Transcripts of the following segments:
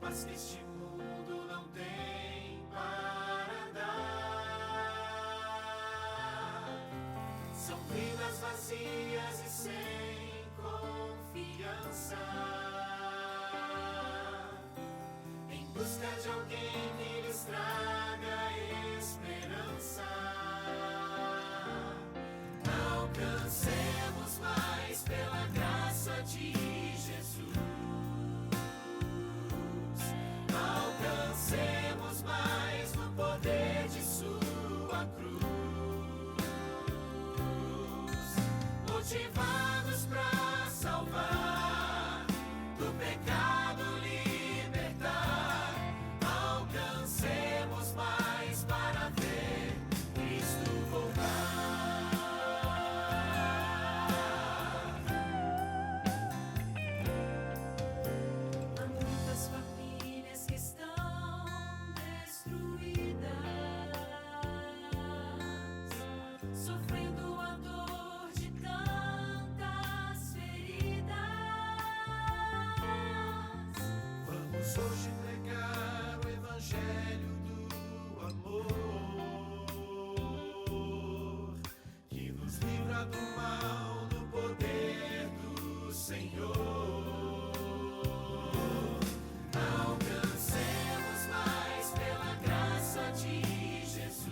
mas que este mundo não tem para dar. São vidas vazias e sem confiança, em busca de alguém que lhes traga esperança. Alcancemos mais pela graça de Jesus. Alcancemos mais no poder de sua cruz. Motivados para salvar, do pecado libertar. Alcancemos mais para ver Cristo voltar. Há muitas famílias que estão destruídas, sofrendo a dor de tantas feridas. Vamos hoje pregar o evangelho do amor, que nos livra do mal no poder do Senhor. Alcancemos mais pela graça de Jesus.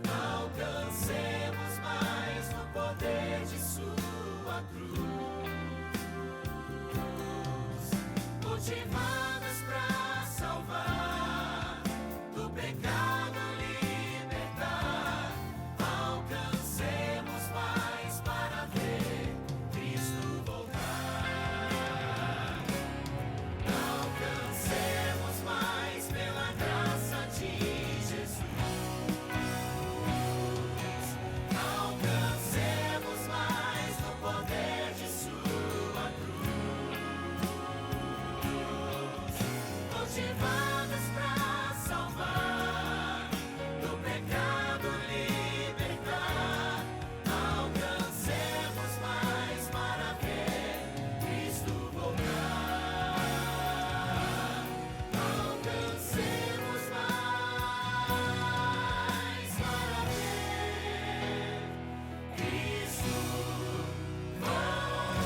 Alcancemos mais no poder de sua cruz. Motivados para salvar, do pecado libertar. Alcancemos mais para ver Cristo voltar. Alcancemos mais pela graça de Jesus. Alcancemos mais no poder de sua cruz. Motivados para salvar, do pecado libertar. Alcancemos mais para ver Cristo voltar. Alcancemos mais para ver Cristo voltar.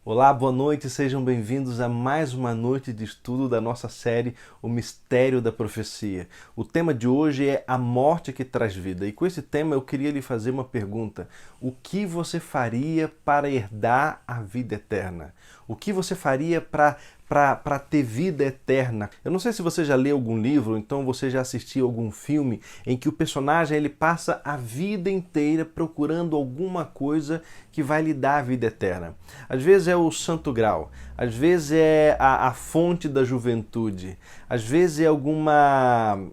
Olá, boa noite, sejam bem-vindos a mais uma noite de estudo da nossa série O Mistério da Profecia. O tema de hoje é a morte que traz vida. E com esse tema eu queria lhe fazer uma pergunta. O que você faria para herdar a vida eterna? O que você faria para ter vida eterna? Eu não sei se você já leu algum livro, então você já assistiu algum filme em que o personagem ele passa a vida inteira procurando alguma coisa que vai lhe dar a vida eterna. Às vezes é o Santo Graal, às vezes é a fonte da juventude, às vezes é alguma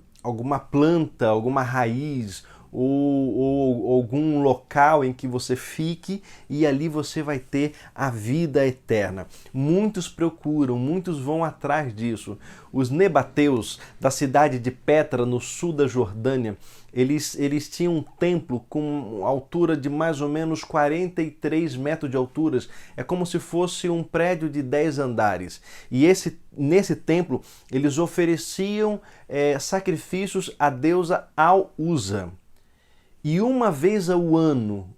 planta, alguma raiz, ou algum local em que você fique e ali você vai ter a vida eterna. Muitos procuram, muitos vão atrás disso. Os nebateus da cidade de Petra, no sul da Jordânia, Eles tinham um templo com altura de mais ou menos 43 metros de altura. É como se fosse um prédio de 10 andares. E nesse templo, eles ofereciam sacrifícios à deusa Al-Uza. E uma vez ao ano,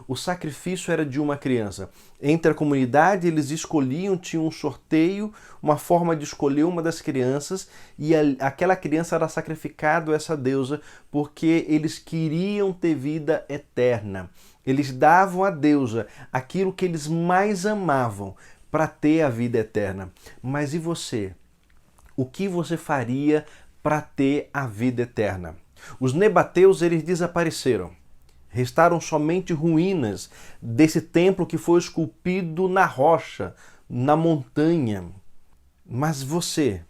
o sacrifício era de uma criança. Entre a comunidade, eles escolhiam, tinham um sorteio, uma forma de escolher uma das crianças, e aquela criança era sacrificada a essa deusa, porque eles queriam ter vida eterna. Eles davam à deusa aquilo que eles mais amavam para ter a vida eterna. Mas e você? O que você faria para ter a vida eterna? Os nabateus, eles desapareceram. Restaram somente ruínas desse templo que foi esculpido na rocha, na montanha. Mas você,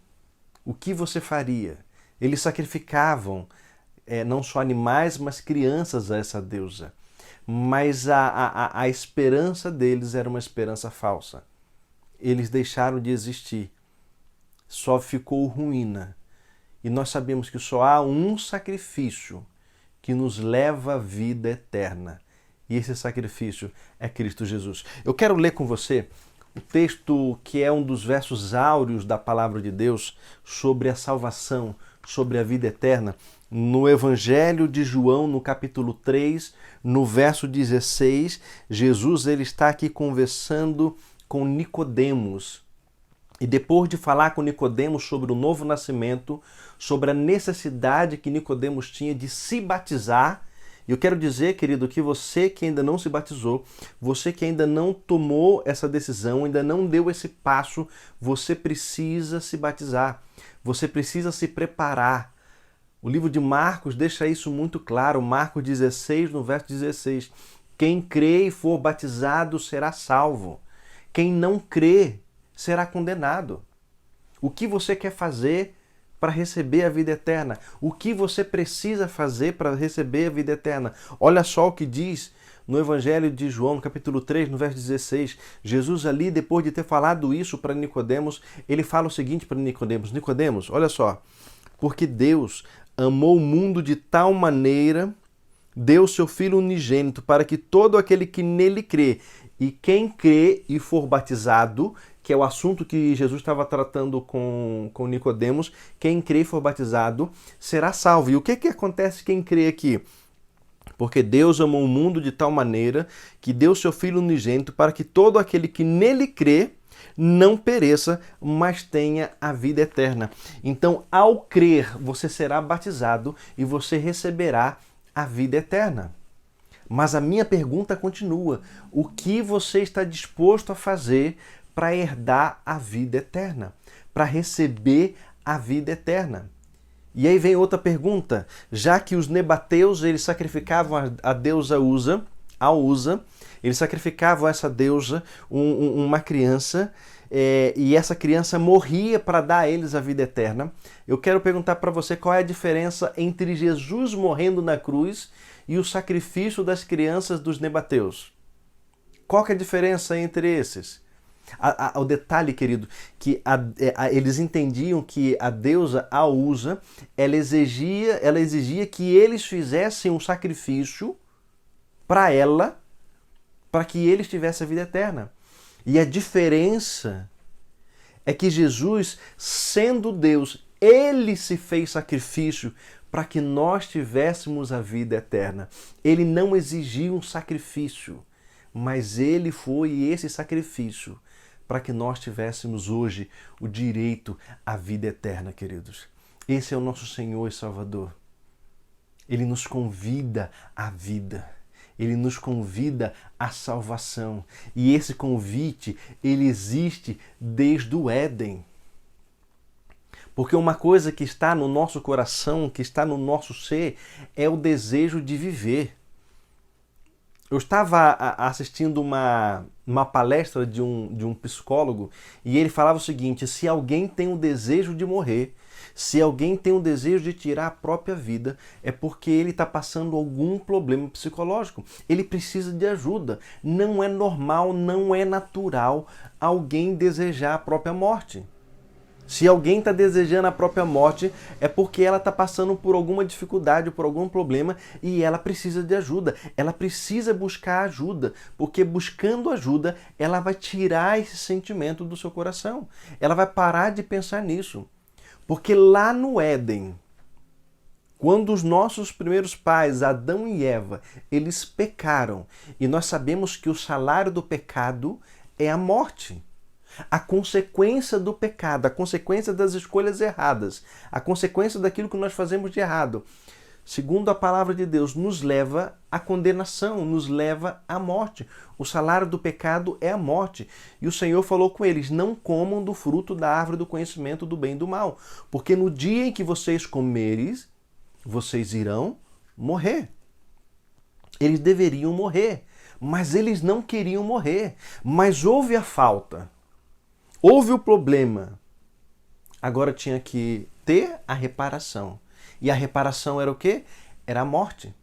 o que você faria? Eles sacrificavam não só animais, mas crianças a essa deusa. Mas a esperança deles era uma esperança falsa. Eles deixaram de existir. Só ficou ruína. E nós sabemos que só há um sacrifício que nos leva à vida eterna. E esse sacrifício é Cristo Jesus. Eu quero ler com você o texto que é um dos versos áureos da palavra de Deus sobre a salvação, sobre a vida eterna, no Evangelho de João, no capítulo 3, no verso 16, Jesus ele está aqui conversando com Nicodemos. E depois de falar com Nicodemos sobre o novo nascimento, sobre a necessidade que Nicodemos tinha de se batizar, eu quero dizer, querido, que você que ainda não se batizou, você que ainda não tomou essa decisão, ainda não deu esse passo, você precisa se batizar, você precisa se preparar. O livro de Marcos deixa isso muito claro, Marcos 16, no verso 16. Quem crê e for batizado será salvo. Quem não crê será condenado. O que você quer fazer para receber a vida eterna? O que você precisa fazer para receber a vida eterna? Olha só o que diz no Evangelho de João, no capítulo 3, no verso 16. Jesus ali, depois de ter falado isso para Nicodemos, ele fala o seguinte para Nicodemos. Nicodemos, olha só. Porque Deus amou o mundo de tal maneira, deu seu Filho unigênito, para que todo aquele que nele crê, e quem crê e for batizado, que é o assunto que Jesus estava tratando com Nicodemos, quem crê e for batizado será salvo. E o que acontece quem crê aqui? Porque Deus amou o mundo de tal maneira que deu seu Filho unigênito para que todo aquele que nele crê não pereça, mas tenha a vida eterna. Então, ao crer, você será batizado e você receberá a vida eterna. Mas a minha pergunta continua: o que você está disposto a fazer para herdar a vida eterna, para receber a vida eterna? E aí vem outra pergunta. Já que os nabateus eles sacrificavam a deusa Al-Uza, eles sacrificavam a essa deusa uma criança, e essa criança morria para dar a eles a vida eterna. Eu quero perguntar para você qual é a diferença entre Jesus morrendo na cruz e o sacrifício das crianças dos nabateus. Qual que é a diferença entre esses? O detalhe, querido, que eles entendiam que a deusa Al-Uza, ela exigia que eles fizessem um sacrifício para ela, para que eles tivessem a vida eterna. E a diferença é que Jesus, sendo Deus, ele se fez sacrifício para que nós tivéssemos a vida eterna. Ele não exigiu um sacrifício, mas ele foi esse sacrifício para que nós tivéssemos hoje o direito à vida eterna, queridos. Esse é o nosso Senhor e Salvador. Ele nos convida à vida. Ele nos convida à salvação. E esse convite, ele existe desde o Éden. Porque uma coisa que está no nosso coração, que está no nosso ser, é o desejo de viver. Eu estava assistindo uma palestra de um psicólogo e ele falava o seguinte: se alguém tem o desejo de morrer, se alguém tem o desejo de tirar a própria vida, é porque ele está passando algum problema psicológico. Ele precisa de ajuda. Não é normal, não é natural alguém desejar a própria morte. Se alguém está desejando a própria morte, é porque ela está passando por alguma dificuldade, por algum problema e ela precisa de ajuda. Ela precisa buscar ajuda, porque buscando ajuda, ela vai tirar esse sentimento do seu coração. Ela vai parar de pensar nisso. Porque lá no Éden, quando os nossos primeiros pais, Adão e Eva, eles pecaram, e nós sabemos que o salário do pecado é a morte. A consequência do pecado, a consequência das escolhas erradas, a consequência daquilo que nós fazemos de errado, segundo a palavra de Deus, nos leva à condenação, nos leva à morte. O salário do pecado é a morte. E o Senhor falou com eles: não comam do fruto da árvore do conhecimento do bem e do mal, porque no dia em que vocês comeres, vocês irão morrer. Eles deveriam morrer, mas eles não queriam morrer. Mas houve a falta. Houve o problema. Agora tinha que ter a reparação. E a reparação era o quê? Era a morte.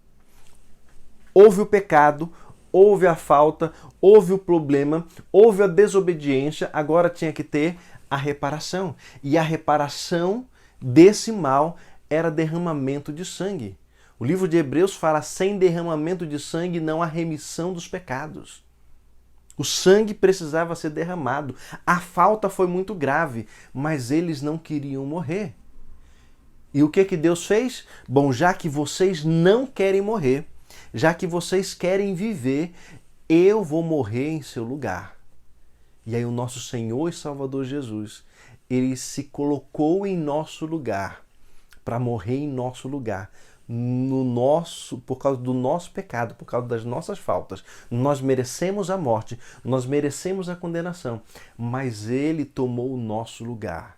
Houve o pecado, houve a falta, houve o problema, houve a desobediência, agora tinha que ter a reparação. E a reparação desse mal era derramamento de sangue. O livro de Hebreus fala: sem derramamento de sangue não há remissão dos pecados. O sangue precisava ser derramado. A falta foi muito grave, mas eles não queriam morrer. E o que Deus fez? Bom, já que vocês não querem morrer, já que vocês querem viver, eu vou morrer em seu lugar. E aí o nosso Senhor e Salvador Jesus, ele se colocou em nosso lugar, para morrer em nosso lugar. Por causa do nosso pecado, por causa das nossas faltas. Nós merecemos a morte, nós merecemos a condenação, mas ele tomou o nosso lugar.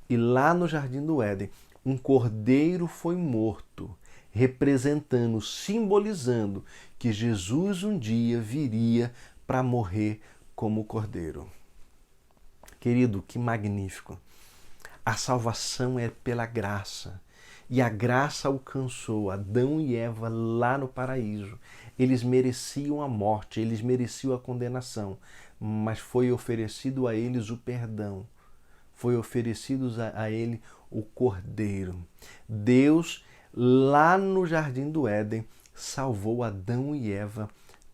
E lá no Jardim do Éden, um cordeiro foi morto, representando, simbolizando que Jesus um dia viria para morrer como cordeiro. Querido, que magnífico! A salvação é pela graça. E a graça alcançou Adão e Eva lá no paraíso. Eles mereciam a morte, eles mereciam a condenação, mas foi oferecido a eles o perdão. Foi oferecido a ele o cordeiro. Deus, lá no Jardim do Éden, salvou Adão e Eva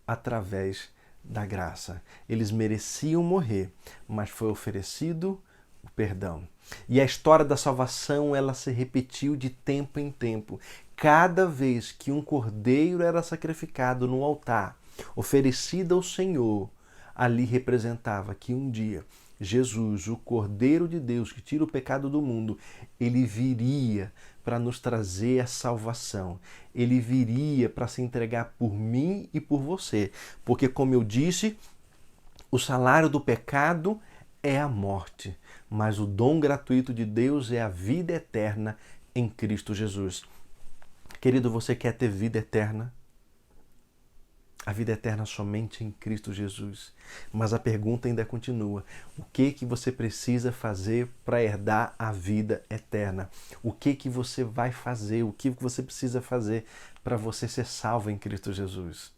através da graça. Eles mereciam morrer, mas foi oferecido o perdão. E a história da salvação, ela se repetiu de tempo em tempo. Cada vez que um cordeiro era sacrificado no altar, oferecido ao Senhor, ali representava que um dia Jesus, o Cordeiro de Deus que tira o pecado do mundo, ele viria para nos trazer a salvação. Ele viria para se entregar por mim e por você. Porque, como eu disse, o salário do pecado é a morte, mas o dom gratuito de Deus é a vida eterna em Cristo Jesus. Querido, você quer ter vida eterna? A vida eterna somente em Cristo Jesus. Mas a pergunta ainda continua: o que você precisa fazer para herdar a vida eterna? O que você vai fazer? O que você precisa fazer para você ser salvo em Cristo Jesus?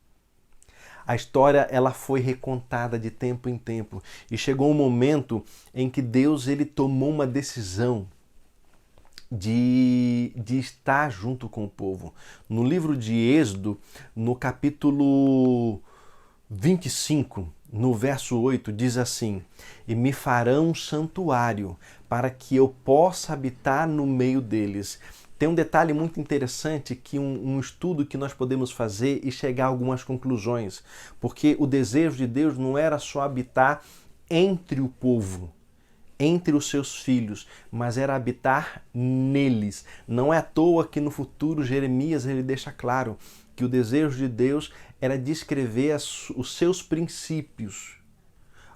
A história, ela foi recontada de tempo em tempo e chegou um momento em que Deus, ele tomou uma decisão de estar junto com o povo. No livro de Êxodo, no capítulo 25, no verso 8, diz assim: e me farão um santuário para que eu possa habitar no meio deles. Tem um detalhe muito interessante, que um estudo que nós podemos fazer e chegar a algumas conclusões, porque o desejo de Deus não era só habitar entre o povo, entre os seus filhos, mas era habitar neles. Não é à toa que no futuro Jeremias ele deixa claro que o desejo de Deus era descrever os seus princípios,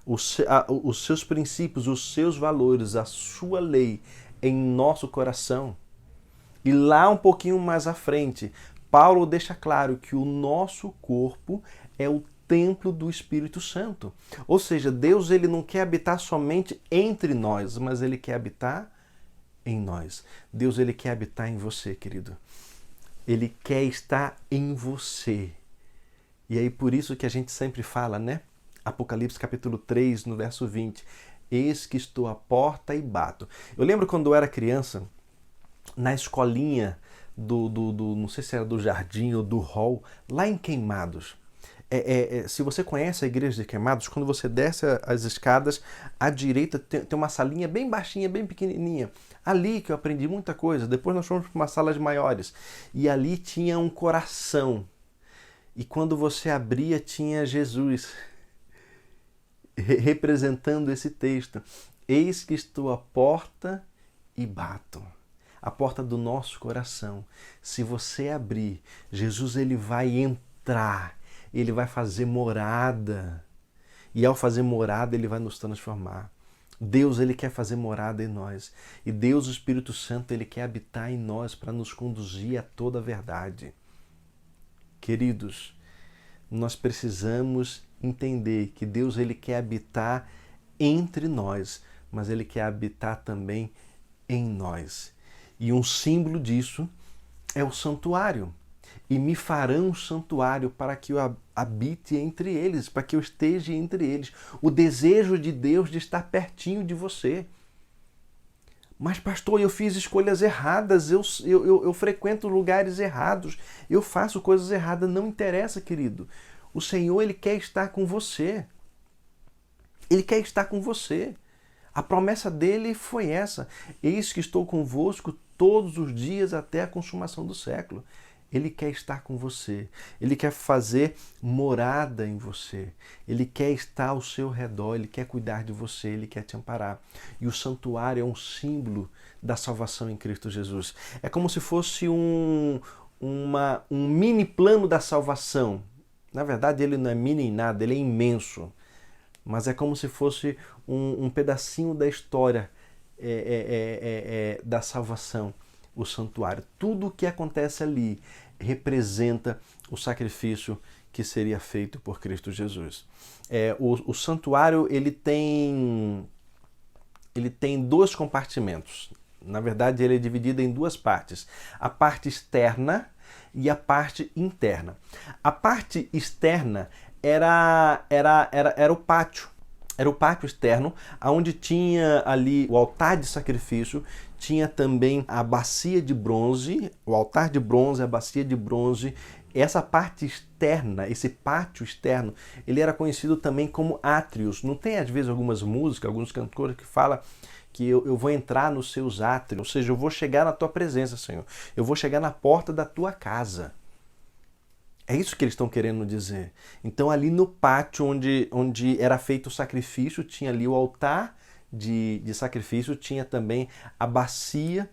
os seus princípios, os seus valores, a sua lei em nosso coração. E lá um pouquinho mais à frente, Paulo deixa claro que o nosso corpo é o templo do Espírito Santo. Ou seja, Deus, ele não quer habitar somente entre nós, mas ele quer habitar em nós. Deus, ele quer habitar em você, querido. Ele quer estar em você. E aí por isso que a gente sempre fala, né? Apocalipse capítulo 3, no verso 20. Eis que estou à porta e bato. Eu lembro quando eu era criança, na escolinha não sei se era do Jardim ou do Hall, lá em Queimados. Se você conhece a igreja de Queimados, quando você desce as escadas, à direita tem uma salinha bem baixinha, bem pequenininha. Ali que eu aprendi muita coisa. Depois nós fomos para umas salas maiores. E ali tinha um coração. E quando você abria, tinha Jesus representando esse texto. Eis que estou à porta e bato. A porta do nosso coração. Se você abrir, Jesus ele vai entrar. Ele vai fazer morada. E ao fazer morada, ele vai nos transformar. Deus ele quer fazer morada em nós. E Deus, o Espírito Santo, ele quer habitar em nós para nos conduzir a toda a verdade. Queridos, nós precisamos entender que Deus ele quer habitar entre nós, mas ele quer habitar também em nós. E um símbolo disso é o santuário. E me farão um santuário para que eu habite entre eles, para que eu esteja entre eles. O desejo de Deus de estar pertinho de você. Mas pastor, eu fiz escolhas erradas, eu frequento lugares errados, eu faço coisas erradas. Não interessa, querido. O Senhor ele quer estar com você. Ele quer estar com você. A promessa dele foi essa. Eis que estou convosco todos os dias até a consumação do século. Ele quer estar com você. Ele quer fazer morada em você. Ele quer estar ao seu redor. Ele quer cuidar de você. Ele quer te amparar. E o santuário é um símbolo da salvação em Cristo Jesus. É como se fosse um mini plano da salvação. Na verdade, ele não é mini em nada, ele é imenso. Mas é como se fosse um pedacinho da história da salvação. O santuário. Tudo o que acontece ali representa o sacrifício que seria feito por Cristo Jesus. O santuário ele tem 2 compartimentos. Na verdade, ele é dividido em 2 partes. A parte externa e a parte interna. A parte externa era o pátio. Era o pátio externo, onde tinha ali o altar de sacrifício, tinha também a bacia de bronze, o altar de bronze, a bacia de bronze. Essa parte externa, esse pátio externo, ele era conhecido também como átrios. Não tem, às vezes, algumas músicas, alguns cantores que falam que eu vou entrar nos seus átrios, ou seja, eu vou chegar na tua presença, Senhor. Eu vou chegar na porta da tua casa. É isso que eles estão querendo dizer. Então, ali no pátio onde era feito o sacrifício, tinha ali o altar de sacrifício, tinha também a bacia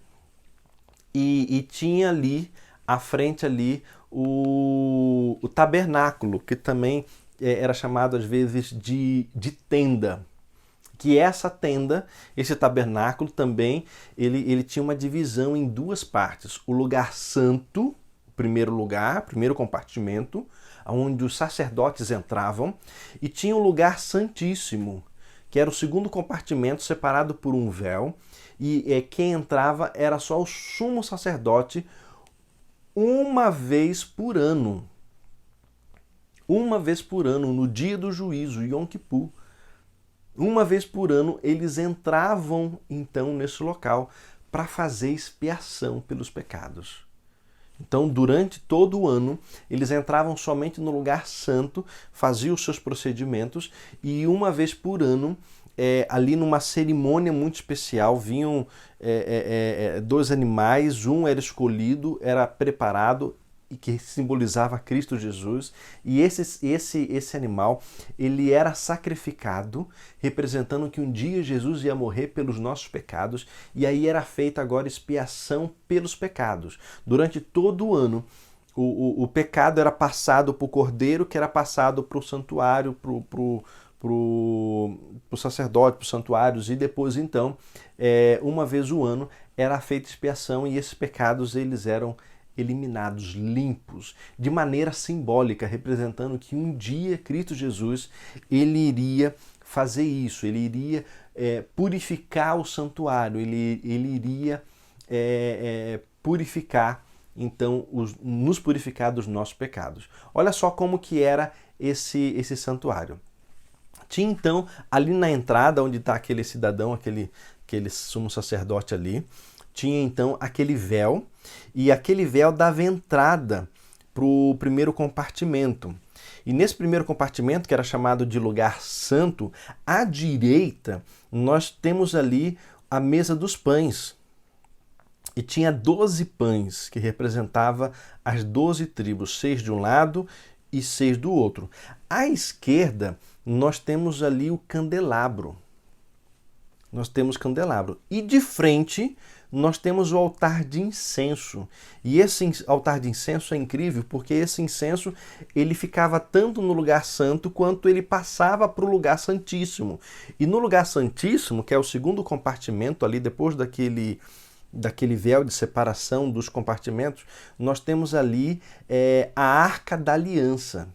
e tinha ali, à frente ali, o tabernáculo, que também era chamado às vezes de tenda. Que essa tenda, esse tabernáculo também, ele tinha uma divisão em 2 partes. O lugar santo, primeiro compartimento, onde os sacerdotes entravam, e tinha o lugar santíssimo, que era o segundo compartimento separado por um véu, e quem entrava era só o sumo sacerdote uma vez por ano. Uma vez por ano, no dia do juízo, Yom Kippur. Uma vez por ano, eles entravam então nesse local para fazer expiação pelos pecados. Então, durante todo o ano, eles entravam somente no lugar santo, faziam os seus procedimentos e uma vez por ano, ali numa cerimônia muito especial, vinham 2 animais, um era escolhido, era preparado e que simbolizava Cristo Jesus, e esse animal ele era sacrificado, representando que um dia Jesus ia morrer pelos nossos pecados, e aí era feita agora expiação pelos pecados. Durante todo o ano, o pecado era passado para o cordeiro, que era passado para o santuário, para o sacerdote, para os santuários, e depois então, uma vez o ano, era feita expiação, e esses pecados eles eram eliminados, limpos, de maneira simbólica, representando que um dia Cristo Jesus ele iria fazer isso, ele iria purificar o santuário, ele iria purificar, então, nos purificar dos nossos pecados. Olha só como que era esse santuário. Tinha então, ali na entrada, onde está aquele cidadão, aquele sumo sacerdote ali, tinha então aquele véu, e aquele véu dava entrada para o primeiro compartimento. E nesse primeiro compartimento, que era chamado de lugar santo, à direita nós temos ali a mesa dos pães. E tinha 12 pães, que representava as 12 tribos, 6 de um lado e 6 do outro. À esquerda, nós temos ali o candelabro. Nós temos candelabro. E de frente, nós temos o altar de incenso. E esse altar de incenso é incrível, porque esse incenso ele ficava tanto no lugar santo, quanto ele passava para o lugar santíssimo. E no lugar santíssimo, que é o segundo compartimento ali, depois daquele véu de separação dos compartimentos, nós temos ali a Arca da Aliança,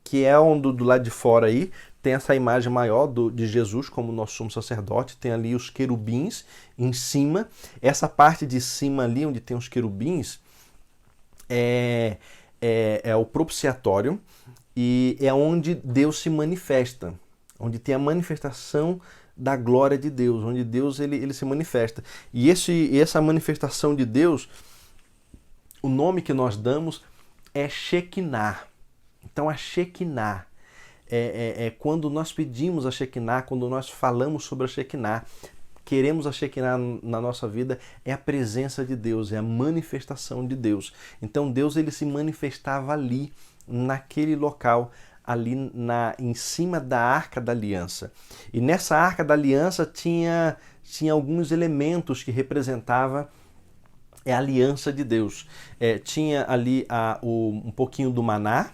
que é onde do lado de fora aí tem essa imagem maior de Jesus como nosso sumo sacerdote, tem ali os querubins em cima. Essa parte de cima ali, onde tem os querubins, é o propiciatório, e é onde Deus se manifesta, onde tem a manifestação da glória de Deus, onde Deus ele se manifesta. E essa manifestação de Deus, o nome que nós damos é Shekinah. Então a Shekinah é quando nós pedimos a Shekinah, quando nós falamos sobre a Shekinah, queremos a Shekinah na nossa vida, é a presença de Deus, é a manifestação de Deus. Então Deus ele se manifestava ali, naquele local, ali em cima da Arca da Aliança. E nessa Arca da Aliança tinha alguns elementos que representavam a aliança de Deus. Tinha ali um pouquinho do maná,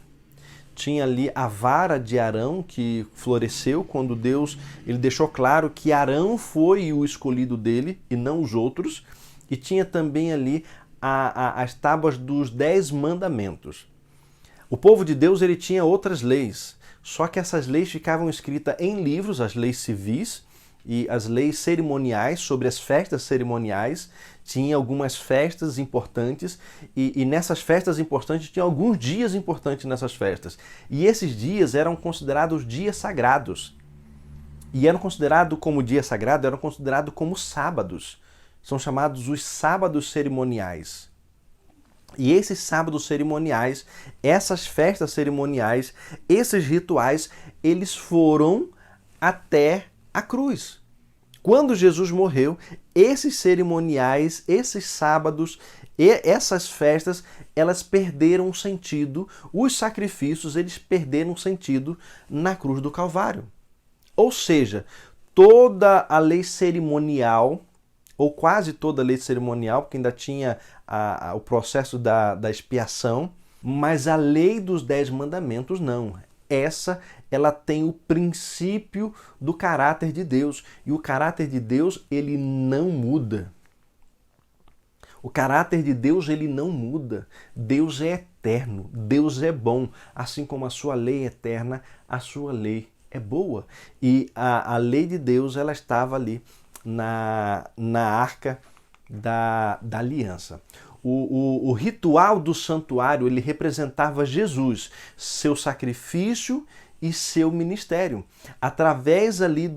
tinha ali a vara de Arão que floresceu quando Deus ele deixou claro que Arão foi o escolhido dele e não os outros. E tinha também ali as tábuas dos 10 mandamentos. O povo de Deus ele tinha outras leis, só que essas leis ficavam escritas em livros, as leis civis e as leis cerimoniais, sobre as festas cerimoniais. Tinha algumas festas importantes e nessas festas importantes tinha alguns dias importantes nessas festas. E esses dias eram considerados dias sagrados. E eram considerados como dia sagrado, eram considerados como sábados. São chamados os sábados cerimoniais. E esses sábados cerimoniais, essas festas cerimoniais, esses rituais, eles foram até a cruz. Quando Jesus morreu, esses cerimoniais, esses sábados e essas festas, elas perderam o sentido, os sacrifícios, eles perderam o sentido na cruz do Calvário. Ou seja, toda a lei cerimonial, ou quase toda a lei cerimonial, porque ainda tinha o processo da expiação, mas a lei dos 10 mandamentos não. Ela tem o princípio do caráter de Deus. E o caráter de Deus, ele não muda. O caráter de Deus, ele não muda. Deus é eterno, Deus é bom. Assim como a sua lei é eterna, a sua lei é boa. E a lei de Deus, ela estava ali na Arca da Aliança. O ritual do santuário, ele representava Jesus, seu sacrifício e seu ministério. Através ali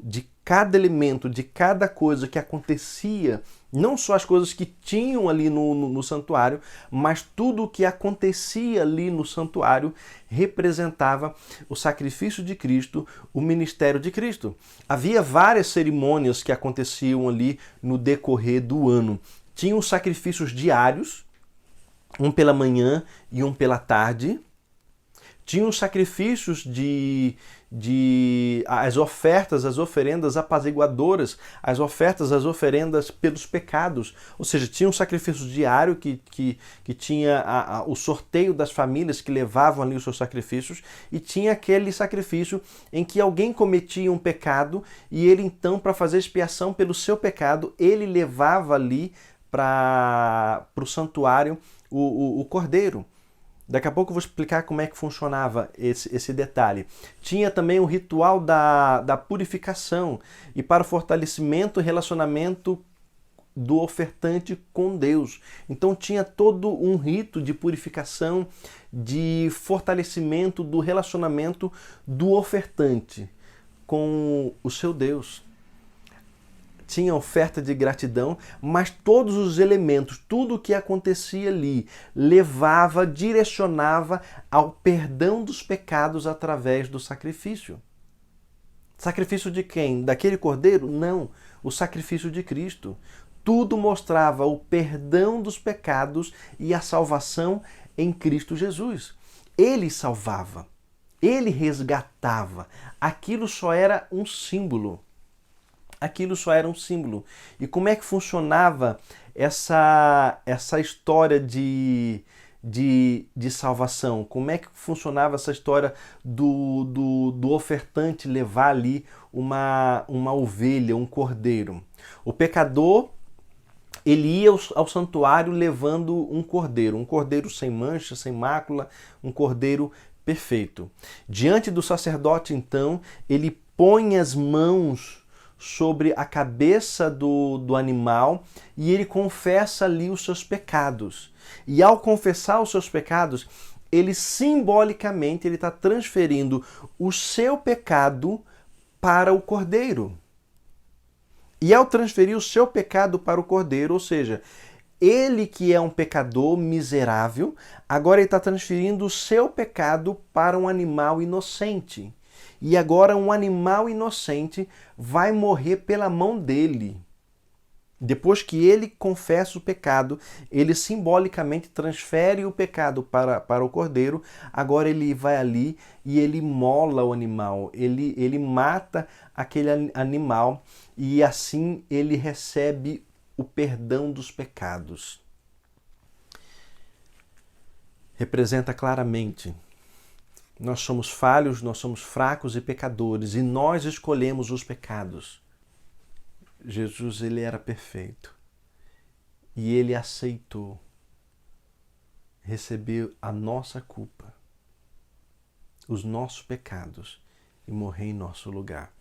de cada elemento, de cada coisa que acontecia, não só as coisas que tinham ali no santuário, mas tudo o que acontecia ali no santuário representava o sacrifício de Cristo, o ministério de Cristo. Havia várias cerimônias que aconteciam ali no decorrer do ano. Tinham os sacrifícios diários, um pela manhã e um pela tarde. Tinham os sacrifícios as ofertas, as oferendas apaziguadoras, as ofertas, as oferendas pelos pecados. Ou seja, tinha um sacrifício diário que tinha o sorteio das famílias que levavam ali os seus sacrifícios, e tinha aquele sacrifício em que alguém cometia um pecado e ele então, para fazer expiação pelo seu pecado, ele levava ali para o santuário o cordeiro. Daqui a pouco eu vou explicar como é que funcionava esse detalhe. Tinha também o ritual da purificação, e para o fortalecimento e relacionamento do ofertante com Deus. Então tinha todo um rito de purificação, de fortalecimento do relacionamento do ofertante com o seu Deus. Tinha oferta de gratidão, mas todos os elementos, tudo o que acontecia ali, levava, direcionava ao perdão dos pecados através do sacrifício. Sacrifício de quem? Daquele cordeiro? Não, o sacrifício de Cristo. Tudo mostrava o perdão dos pecados e a salvação em Cristo Jesus. Ele salvava, ele resgatava. Aquilo só era um símbolo. Aquilo só era um símbolo. E como é que funcionava essa história de salvação? Como é que funcionava essa história do ofertante levar ali uma ovelha, um cordeiro? O pecador, ele ia ao santuário levando um cordeiro sem mancha, sem mácula, um cordeiro perfeito. Diante do sacerdote, então, ele põe as mãos sobre a cabeça do animal e ele confessa ali os seus pecados. E ao confessar os seus pecados, ele simbolicamente está transferindo o seu pecado para o cordeiro. E ao transferir o seu pecado para o cordeiro, ou seja, ele que é um pecador miserável, agora ele está transferindo o seu pecado para um animal inocente. E agora um animal inocente vai morrer pela mão dele. Depois que ele confessa o pecado, ele simbolicamente transfere o pecado para o cordeiro. Agora ele vai ali e ele mola o animal, ele mata aquele animal e assim ele recebe o perdão dos pecados. Representa claramente: nós somos falhos, nós somos fracos e pecadores e nós escolhemos os pecados. Jesus, ele era perfeito e ele aceitou receber a nossa culpa, os nossos pecados e morrer em nosso lugar.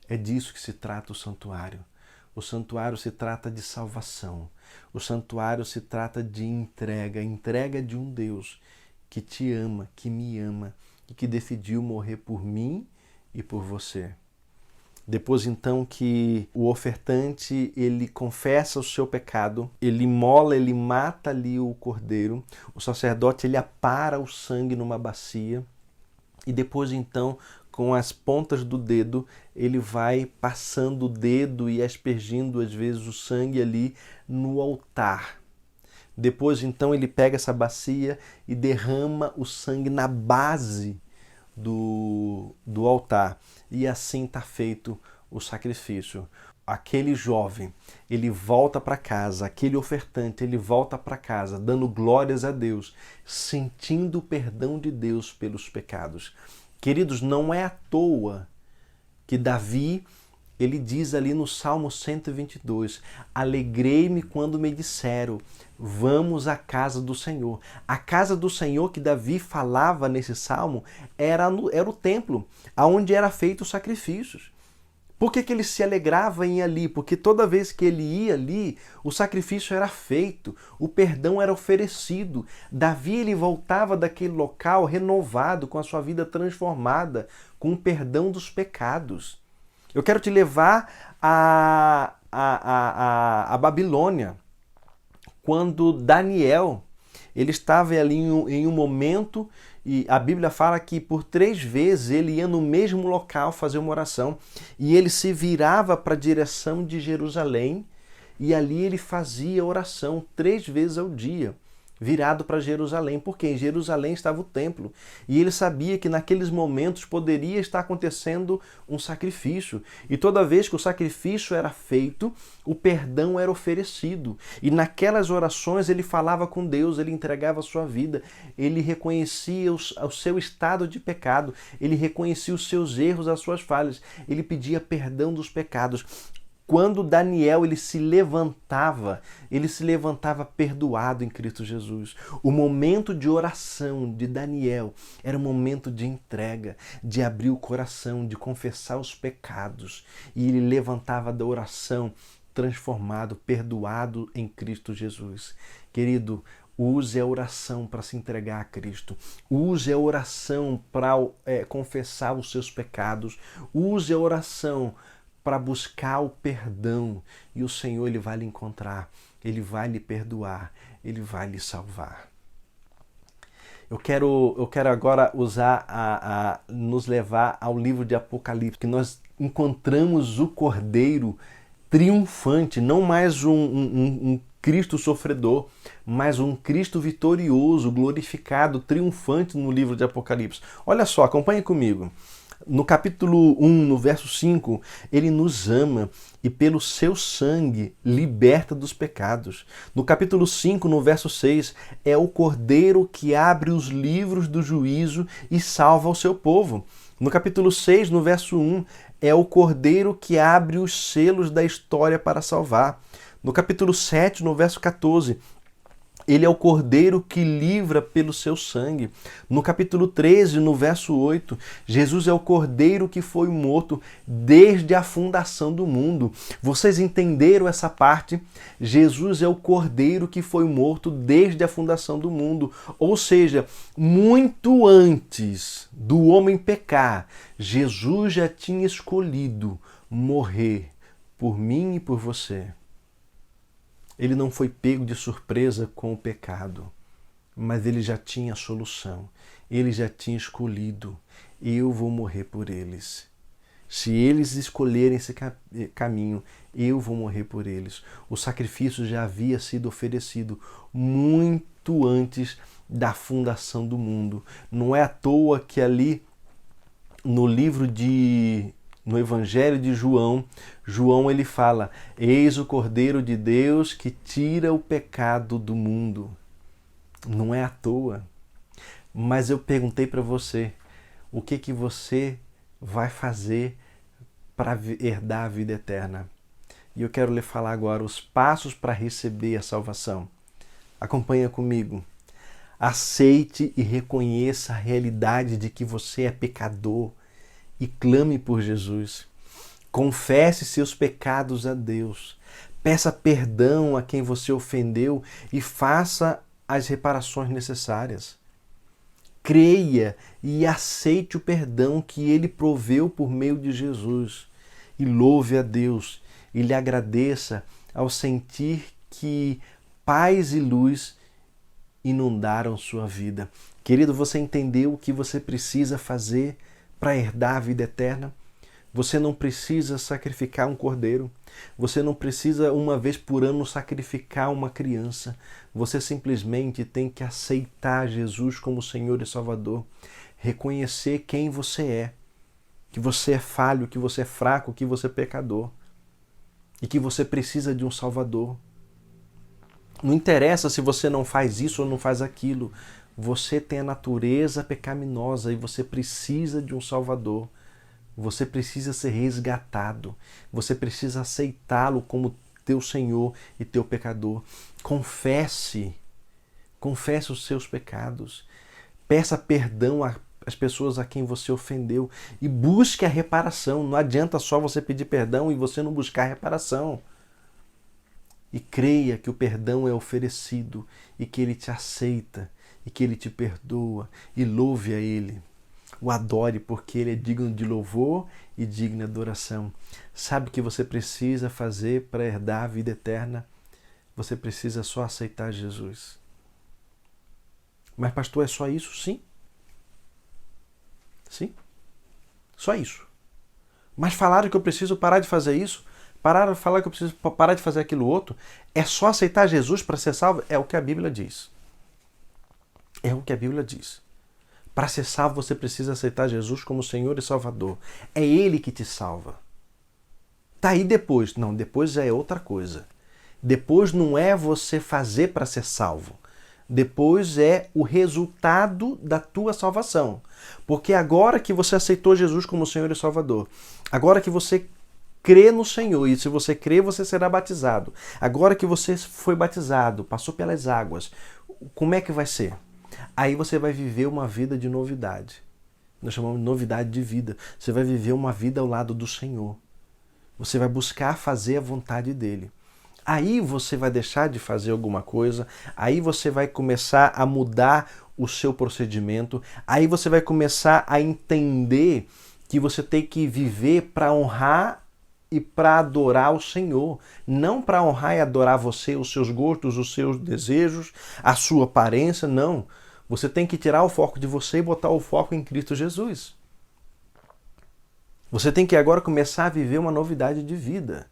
É disso que se trata o santuário. O santuário se trata de salvação. O santuário se trata de entrega de um Deus que te ama, que me ama e que decidiu morrer por mim e por você. Depois então que o ofertante ele confessa o seu pecado, ele mola, ele mata ali o cordeiro, o sacerdote ele apara o sangue numa bacia e depois então com as pontas do dedo ele vai passando o dedo e aspergindo às vezes o sangue ali no altar. Depois então ele pega essa bacia e derrama o sangue na base do altar. E assim está feito o sacrifício. Aquele jovem, ele volta para casa, aquele ofertante, ele volta para casa, dando glórias a Deus, sentindo o perdão de Deus pelos pecados. Queridos, não é à toa que Davi, ele diz ali no Salmo 122, alegrei-me quando me disseram, vamos à casa do Senhor. A casa do Senhor que Davi falava nesse salmo era o templo, onde era feito os sacrifícios. Por que ele se alegrava em ir ali? Porque toda vez que ele ia ali, o sacrifício era feito, o perdão era oferecido. Davi ele voltava daquele local renovado, com a sua vida transformada, com o perdão dos pecados. Eu quero te levar a Babilônia, quando Daniel ele estava ali em um momento, e a Bíblia fala que por 3 vezes ele ia no mesmo local fazer uma oração, e ele se virava para a direção de Jerusalém, e ali ele fazia oração 3 vezes ao dia, virado para Jerusalém, porque em Jerusalém estava o templo, e ele sabia que naqueles momentos poderia estar acontecendo um sacrifício, e toda vez que o sacrifício era feito, o perdão era oferecido, e naquelas orações ele falava com Deus, ele entregava a sua vida, ele reconhecia o seu estado de pecado, ele reconhecia os seus erros, as suas falhas, ele pedia perdão dos pecados. Quando Daniel ele se levantava perdoado em Cristo Jesus. O momento de oração de Daniel era um momento de entrega, de abrir o coração, de confessar os pecados. E ele levantava da oração transformado, perdoado em Cristo Jesus. Querido, use a oração para se entregar a Cristo. Use a oração para confessar os seus pecados. Use a oração para buscar o perdão. E o Senhor, Ele vai lhe encontrar. Ele vai lhe perdoar. Ele vai lhe salvar. Eu quero agora nos levar ao livro de Apocalipse, que nós encontramos o Cordeiro triunfante, não mais um Cristo sofredor, mas um Cristo vitorioso, glorificado, triunfante no livro de Apocalipse. Olha só, acompanhe comigo. No capítulo 1, no verso 5, ele nos ama e pelo seu sangue liberta dos pecados. No capítulo 5, no verso 6, é o Cordeiro que abre os livros do juízo e salva o seu povo. No capítulo 6, no verso 1, é o Cordeiro que abre os selos da história para salvar. No capítulo 7, no verso 14, ele é o Cordeiro que livra pelo seu sangue. No capítulo 13, no verso 8, Jesus é o Cordeiro que foi morto desde a fundação do mundo. Vocês entenderam essa parte? Jesus é o Cordeiro que foi morto desde a fundação do mundo. Ou seja, muito antes do homem pecar, Jesus já tinha escolhido morrer por mim e por você. Ele não foi pego de surpresa com o pecado, mas ele já tinha a solução. Ele já tinha escolhido. Eu vou morrer por eles. Se eles escolherem esse caminho, eu vou morrer por eles. O sacrifício já havia sido oferecido muito antes da fundação do mundo. Não é à toa que ali no Evangelho de João, ele fala: eis o Cordeiro de Deus que tira o pecado do mundo. Não é à toa. Mas eu perguntei para você, o que você vai fazer para herdar a vida eterna? E eu quero lhe falar agora os passos para receber a salvação. Acompanha comigo. Aceite e reconheça a realidade de que você é pecador e clame por Jesus. Confesse seus pecados a Deus. Peça perdão a quem você ofendeu e faça as reparações necessárias. Creia e aceite o perdão que Ele proveu por meio de Jesus. E louve a Deus e lhe agradeça ao sentir que paz e luz inundaram sua vida. Querido, você entendeu o que você precisa fazer para herdar a vida eterna? Você não precisa sacrificar um cordeiro. Você não precisa uma vez por ano sacrificar uma criança. Você simplesmente tem que aceitar Jesus como Senhor e Salvador. Reconhecer quem você é. Que você é falho, que você é fraco, que você é pecador. E que você precisa de um Salvador. Não interessa se você não faz isso ou não faz aquilo. Você tem a natureza pecaminosa e você precisa de um Salvador. Você precisa ser resgatado. Você precisa aceitá-lo como teu Senhor e teu pecador. Confesse os seus pecados. Peça perdão às pessoas a quem você ofendeu e busque a reparação. Não adianta só você pedir perdão e você não buscar a reparação. E creia que o perdão é oferecido e que Ele te aceita e que Ele te perdoa, e louve a Ele. O adore, porque Ele é digno de louvor e digno de adoração. Sabe o que você precisa fazer para herdar a vida eterna? Você precisa só aceitar Jesus. Mas pastor, é só isso? Sim. Sim. Só isso. Mas falaram que eu preciso parar de fazer isso? Pararam de falar que eu preciso parar de fazer aquilo outro? É só aceitar Jesus para ser salvo? É o que a Bíblia diz. É o que a Bíblia diz. Para ser salvo, você precisa aceitar Jesus como Senhor e Salvador. É Ele que te salva. Tá aí depois. Não, depois já é outra coisa. Depois não é você fazer para ser salvo. Depois é o resultado da tua salvação. Porque agora que você aceitou Jesus como Senhor e Salvador, agora que você crê no Senhor, e se você crê, você será batizado. Agora que você foi batizado, passou pelas águas, como é que vai ser? Aí você vai viver uma vida de novidade. Nós chamamos de novidade de vida. Você vai viver uma vida ao lado do Senhor. Você vai buscar fazer a vontade dele. Aí você vai deixar de fazer alguma coisa, aí você vai começar a mudar o seu procedimento, aí você vai começar a entender que você tem que viver para honrar e para adorar o Senhor, não para honrar e adorar você, os seus gostos, os seus desejos, a sua aparência, não. Você tem que tirar o foco de você e botar o foco em Cristo Jesus. Você tem que agora começar a viver uma novidade de vida.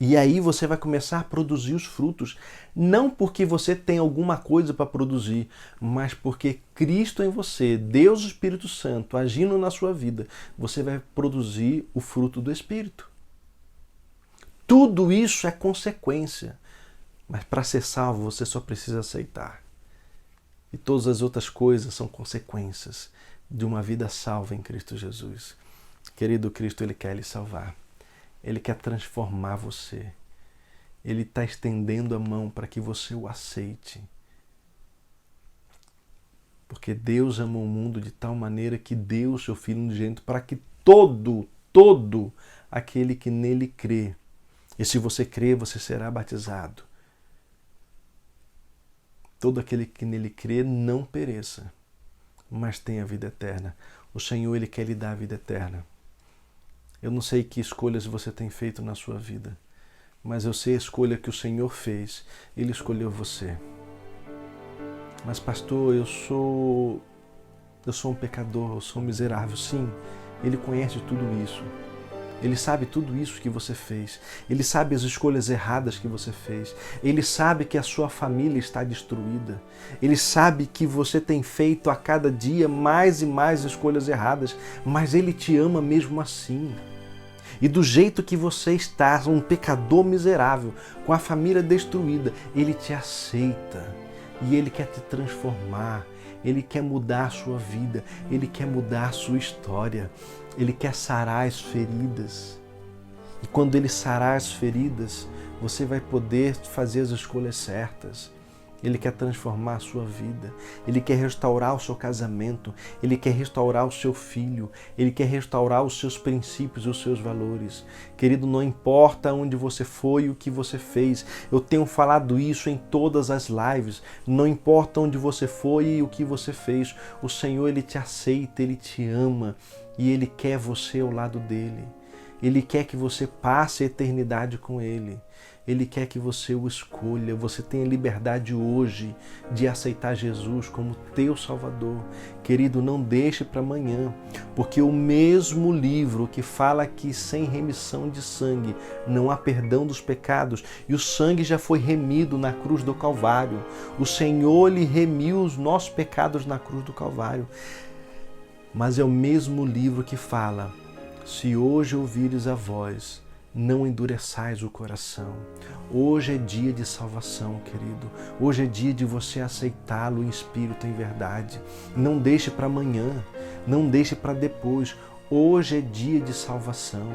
E aí você vai começar a produzir os frutos, não porque você tem alguma coisa para produzir, mas porque Cristo em você, Deus Espírito Santo, agindo na sua vida, você vai produzir o fruto do Espírito. Tudo isso é consequência, mas para ser salvo você só precisa aceitar. E todas as outras coisas são consequências de uma vida salva em Cristo Jesus. Querido, Cristo, Ele quer lhe salvar. Ele quer transformar você. Ele está estendendo a mão para que você o aceite. Porque Deus amou o mundo de tal maneira que deu o seu Filho unigênito para que todo aquele que nele crê, e se você crê, você será batizado. Todo aquele que nele crê não pereça, mas tenha vida eterna. O Senhor, Ele quer lhe dar a vida eterna. Eu não sei que escolhas você tem feito na sua vida, mas eu sei a escolha que o Senhor fez. Ele escolheu você. Mas pastor, eu sou um pecador, eu sou um miserável. Sim, Ele conhece tudo isso. Ele sabe tudo isso que você fez. Ele sabe as escolhas erradas que você fez. Ele sabe que a sua família está destruída. Ele sabe que você tem feito a cada dia mais e mais escolhas erradas, mas Ele te ama mesmo assim. E do jeito que você está, um pecador miserável, com a família destruída, Ele te aceita. E Ele quer te transformar. Ele quer mudar a sua vida. Ele quer mudar a sua história. Ele quer sarar as feridas. E quando Ele sarar as feridas, você vai poder fazer as escolhas certas. Ele quer transformar a sua vida. Ele quer restaurar o seu casamento. Ele quer restaurar o seu filho. Ele quer restaurar os seus princípios e os seus valores. Querido, não importa onde você foi e o que você fez. Eu tenho falado isso em todas as lives. Não importa onde você foi e o que você fez. O Senhor, Ele te aceita, Ele te ama e Ele quer você ao lado dEle. Ele quer que você passe a eternidade com Ele. Ele quer que você o escolha, você tenha liberdade hoje de aceitar Jesus como teu Salvador. Querido, não deixe para amanhã, porque o mesmo livro que fala que sem remissão de sangue não há perdão dos pecados, e o sangue já foi remido na cruz do Calvário. O Senhor lhe remiu os nossos pecados na cruz do Calvário. Mas é o mesmo livro que fala: se hoje ouvires a voz, não endureçais o coração. Hoje é dia de salvação, querido. Hoje é dia de você aceitá-lo em espírito e em verdade. Não deixe para amanhã, não deixe para depois. Hoje é dia de salvação.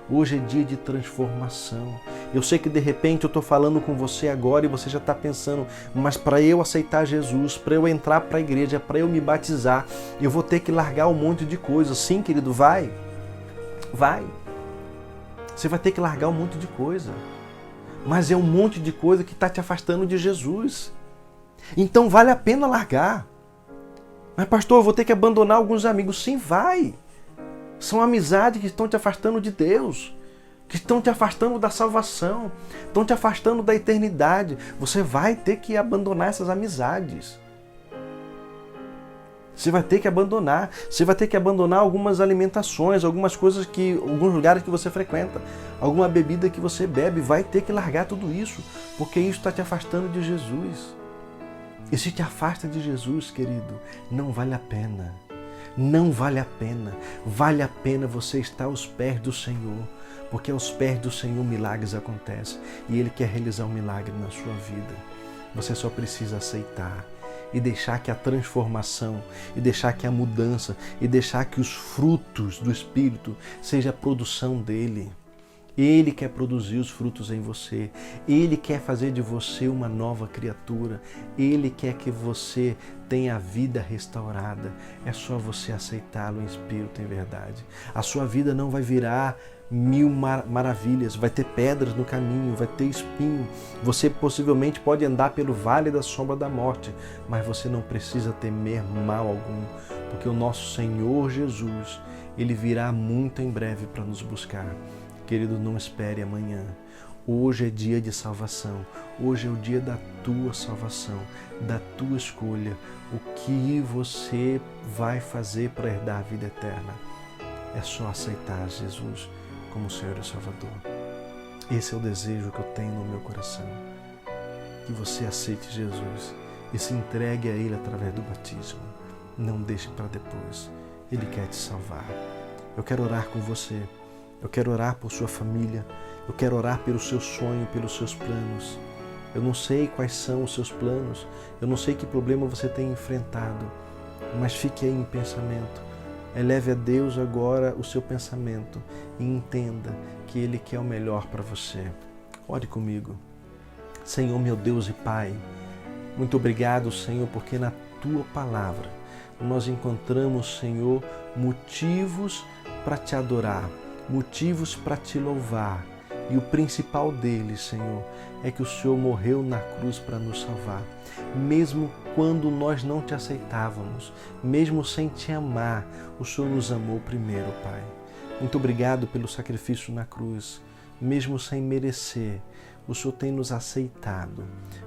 Hoje é dia de transformação. Eu sei que de repente eu estou falando com você agora e você já está pensando, mas para eu aceitar Jesus, para eu entrar para a igreja, para eu me batizar, eu vou ter que largar um monte de coisa. Sim, querido, vai. Você vai ter que largar um monte de coisa. Mas é um monte de coisa que está te afastando de Jesus. Então vale a pena largar. Mas pastor, eu vou ter que abandonar alguns amigos. Sim, vai. São amizades que estão te afastando de Deus. Que estão te afastando da salvação. Estão te afastando da eternidade. Você vai ter que abandonar essas amizades. Você vai ter que abandonar. Você vai ter que abandonar algumas alimentações, alguns lugares que você frequenta, alguma bebida que você bebe. Vai ter que largar tudo isso, porque isso está te afastando de Jesus. E se te afasta de Jesus, querido, não vale a pena. Não vale a pena. Vale a pena você estar aos pés do Senhor, porque aos pés do Senhor milagres acontecem e Ele quer realizar um milagre na sua vida. Você só precisa aceitar e deixar que a transformação, e deixar que a mudança, e deixar que os frutos do Espírito seja a produção dEle. Ele quer produzir os frutos em você. Ele quer fazer de você uma nova criatura. Ele quer que você tenha a vida restaurada. É só você aceitá-lo em espírito e em verdade. A sua vida não vai virar maravilhas, vai ter pedras no caminho, vai ter espinho. Você possivelmente pode andar pelo vale da sombra da morte, mas você não precisa temer mal algum, porque o nosso Senhor Jesus, Ele virá muito em breve para nos buscar. Querido, não espere amanhã. Hoje é dia de salvação. Hoje é o dia da tua salvação, da tua escolha. O que você vai fazer para herdar a vida eterna? É só aceitar Jesus como Senhor e Salvador. Esse é o desejo que eu tenho no meu coração. Que você aceite Jesus e se entregue a Ele através do batismo. Não deixe para depois. Ele quer te salvar. Eu quero orar com você. Eu quero orar por sua família. Eu quero orar pelo seu sonho, pelos seus planos. Eu não sei quais são os seus planos. Eu não sei que problema você tem enfrentado. Mas fique aí em pensamento. Eleve a Deus agora o seu pensamento e entenda que Ele quer o melhor para você. Ore comigo. Senhor, meu Deus e Pai, muito obrigado, Senhor, porque na Tua palavra nós encontramos, Senhor, motivos para Te adorar, motivos para Te louvar. E o principal deles, Senhor, é que o Senhor morreu na cruz para nos salvar. Mesmo quando nós não Te aceitávamos, mesmo sem Te amar, o Senhor nos amou primeiro, Pai. Muito obrigado pelo sacrifício na cruz. Mesmo sem merecer, o Senhor tem nos aceitado.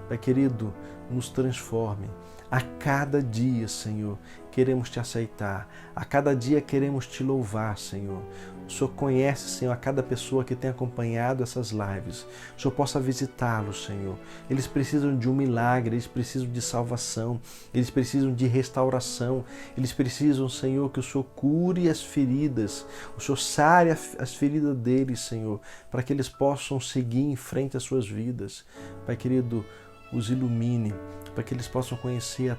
Pai querido, nos transforme. A cada dia, Senhor, queremos Te aceitar. A cada dia queremos Te louvar, Senhor. O Senhor conhece, Senhor, a cada pessoa que tem acompanhado essas lives. O Senhor possa visitá-los, Senhor. Eles precisam de um milagre, eles precisam de salvação, eles precisam de restauração. Eles precisam, Senhor, que o Senhor cure as feridas. O Senhor sare as feridas deles, Senhor, para que eles possam seguir em frente às suas vidas. Pai querido, os ilumine, para que eles possam conhecer a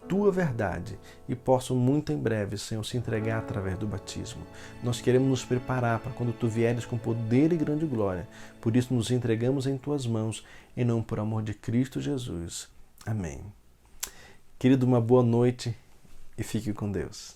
Tua verdade e possam muito em breve, Senhor, se entregar através do batismo. Nós queremos nos preparar para quando Tu vieres com poder e grande glória. Por isso nos entregamos em Tuas mãos, em nome por amor de Cristo Jesus. Amém. Querido, uma boa noite e fique com Deus.